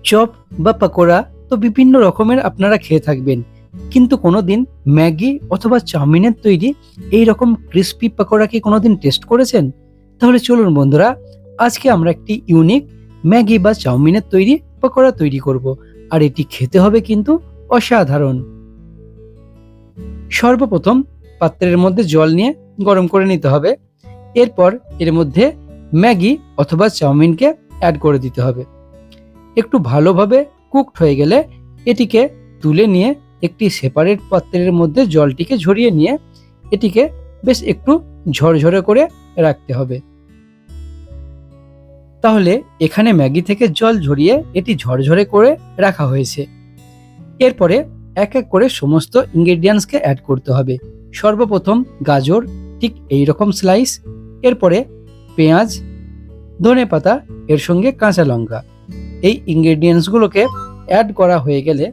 Chop বা পকোড়া তো বিভিন্ন রকমের আপনারা খেয়ে থাকবেন, কিন্তু কোনোদিন ম্যাগি অথবা চাউমিনের তৈরি এই রকম ক্রিস্পি পকোড়া কি কোনোদিন টেস্ট করেছেন? তাহলে চলুন বন্ধুরা, আজকে আমরা একটি ইউনিক ম্যাগি বা চাউমিনের তৈরি পকোড়া তৈরি করব, আর এটি খেতে হবে কিন্তু অসাধারণ। সর্বপ্রথম পাত্রের মধ্যে জল নিয়ে গরম করে নিতে হবে। এরপর এর মধ্যে ম্যাগি অথবা চাউমিনকে অ্যাড করে দিতে হবে। একটু ভালোভাবে কুকড হয়ে গেলে এটিকে তুলে নিয়ে একটি সেপারেট পাত্রের মধ্যে জলটিকে ঝরিয়ে নিয়ে এটিকে বেশ একটু ঝরঝরে করে রাখতে হবে। তাহলে এখানে ম্যাগি থেকে জল ঝরিয়ে এটি ঝরঝরে করে রাখা হয়েছে। এরপরে এক এক করে সমস্ত ইনগ্রেডিয়েন্টসকে অ্যাড করতে হবে। সর্বপ্রথম গাজর, ঠিক এই রকম স্লাইস, এরপরে পেঁয়াজ, ধনেপাতা, এর সঙ্গে কাঁচা লঙ্কা। এই ইনগ্রেডিয়েন্টসগুলোকে অ্যাড করা হয়ে গেলে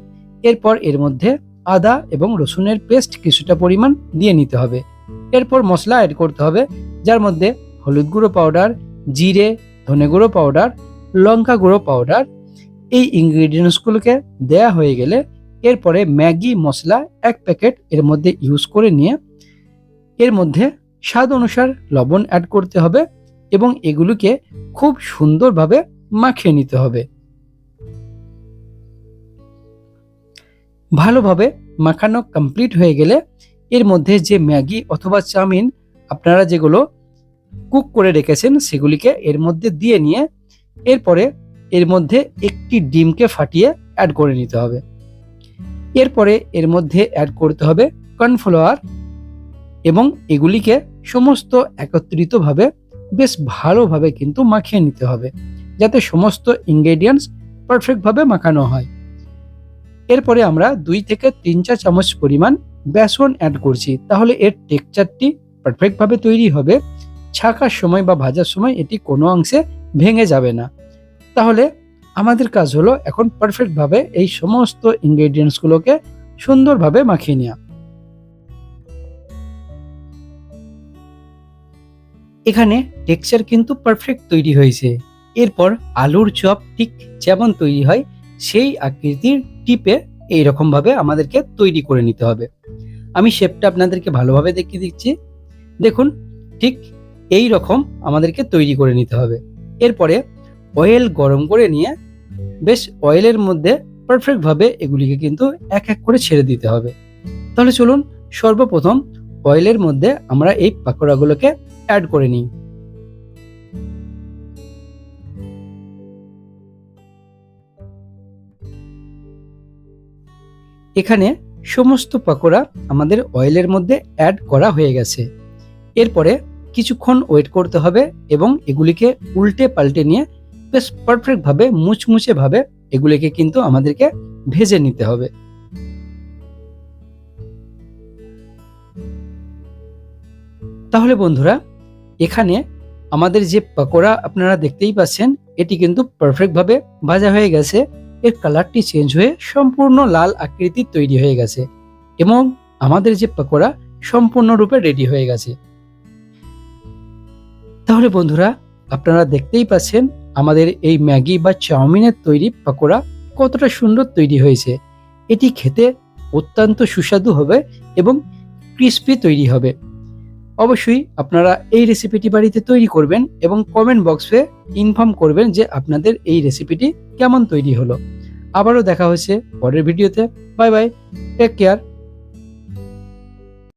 এরপর এর মধ্যে আদা এবং রসুনের পেস্ট কিছুটা পরিমাণ দিয়ে নিতে হবে। এরপর মশলা অ্যাড করতে হবে, যার মধ্যে হলুদ গুঁড়ো পাউডার, জিরে, ধনে গুঁড়ো পাউডার, লঙ্কা গুঁড়ো পাউডার। এই ইনগ্রেডিয়েন্টসগুলোকে দেয়া হয়ে গেলে এরপরে ম্যাগি মশলা 1 প্যাকেট এর মধ্যে ইউজ করে নিয়ে এর মধ্যে স্বাদ অনুসার লবণ অ্যাড করতে হবে এবং এগুলোকে খুব সুন্দরভাবে মাখিয়ে নিতে হবে। ভালোভাবে মাখানো কমপ্লিট হয়ে গেলে এর মধ্যে যে ম্যাগি অথবা চাউমিন আপনারা যেগুলো কুক করে রেখেছেন সেগুলিকে এর মধ্যে দিয়ে নিয়ে এরপরে এর মধ্যে একটি ডিমকে ফাটিয়ে অ্যাড করে নিতে হবে। এরপরে এর মধ্যে অ্যাড করতে হবে কর্নফ্লাওয়ার এবং এগুলিকে সমস্ত একত্রিতভাবে বেশ ভালোভাবে কিন্তু মাখিয়ে নিতে হবে, যাতে সমস্ত ইনগ্রেডিয়েন্টস পারফেক্টভাবে মাখানো হয়। এরপরে আমরা 2 থেকে 3 চা চামচ পরিমাণ বেসন অ্যাড করছি, তাহলে এর টেক্সচারটি পারফেক্টভাবে তৈরি হবে। ছাকার সময় বা ভাজার সময় এটি কোনো অংশে ভেঙে যাবে না। তাহলে আমাদের কাজ হলো এখন পারফেক্টভাবে এই সমস্ত ইনগ্রেডিয়েন্টসগুলোকে সুন্দরভাবে মাখিয়ে নেওয়া। এখানে টেক্সচার কিন্তু পারফেক্ট তৈরি হয়েছে। এরপর আলুর চপ ঠিক যেমন তৈরি হয় সেই আকৃতির টিপে এইরকম ভাবে আমাদেরকে তৈরি করে নিতে হবে। আমি শেপটা আপনাদেরকে ভালোভাবে দেখিয়ে দিচ্ছি। দেখুন, ঠিক এই রকম আমাদেরকে তৈরি করে নিতে হবে। এরপরে অয়েল গরম করে নিয়ে বেশ অয়েলের মধ্যে পারফেক্টভাবে এগুলিকে কিন্তু এক এক করে ছেড়ে দিতে হবে। তাহলে চলুন সর্বপ্রথম অয়েলের মধ্যে আমরা এই পাকোড়াগুলোকে অ্যাড করে নিই। এখানে সমস্ত পাকোড়া আমাদের অয়েলের মধ্যে অ্যাড করা হয়ে গেছে। এরপরে কিছুক্ষণ ওয়েট করতে হবে এবং এগুলিকে উল্টে পাল্টে নিয়ে বেশ পারফেক্টভাবে মুচমুচে ভাবে এগুলিকে কিন্তু আমাদেরকে ভেজে নিতে হবে। তাহলে বন্ধুরা, এখানে আমাদের যে পকোড়া আপনারা দেখতেই পাচ্ছেন এটি কিন্তু পারফেক্টভাবে ভাজা হয়ে গেছে। এর কালারটি চেঞ্জ হয়ে সম্পূর্ণ লাল আকৃতির তৈরি হয়ে গেছে এবং আমাদের যে পকোড়া সম্পূর্ণরূপে রেডি হয়ে গেছে। তাহলে বন্ধুরা, আপনারা দেখতেই পাচ্ছেন আমাদের এই ম্যাগি বা চাউমিনের তৈরি পকোড়া কতটা সুন্দর তৈরি হয়েছে। এটি খেতে অত্যন্ত সুস্বাদু হবে এবং ক্রিস্পি তৈরি হবে। অবশ্যই আপনারা এই রেসিপিটি বাড়িতে তৈরি করবেন এবং কমেন্ট বক্সে ইনফর্ম করবেন যে আপনাদের এই রেসিপিটি কেমন তৈরি হলো। আবারও দেখা হচ্ছে পরের ভিডিওতে। Bye bye, take care.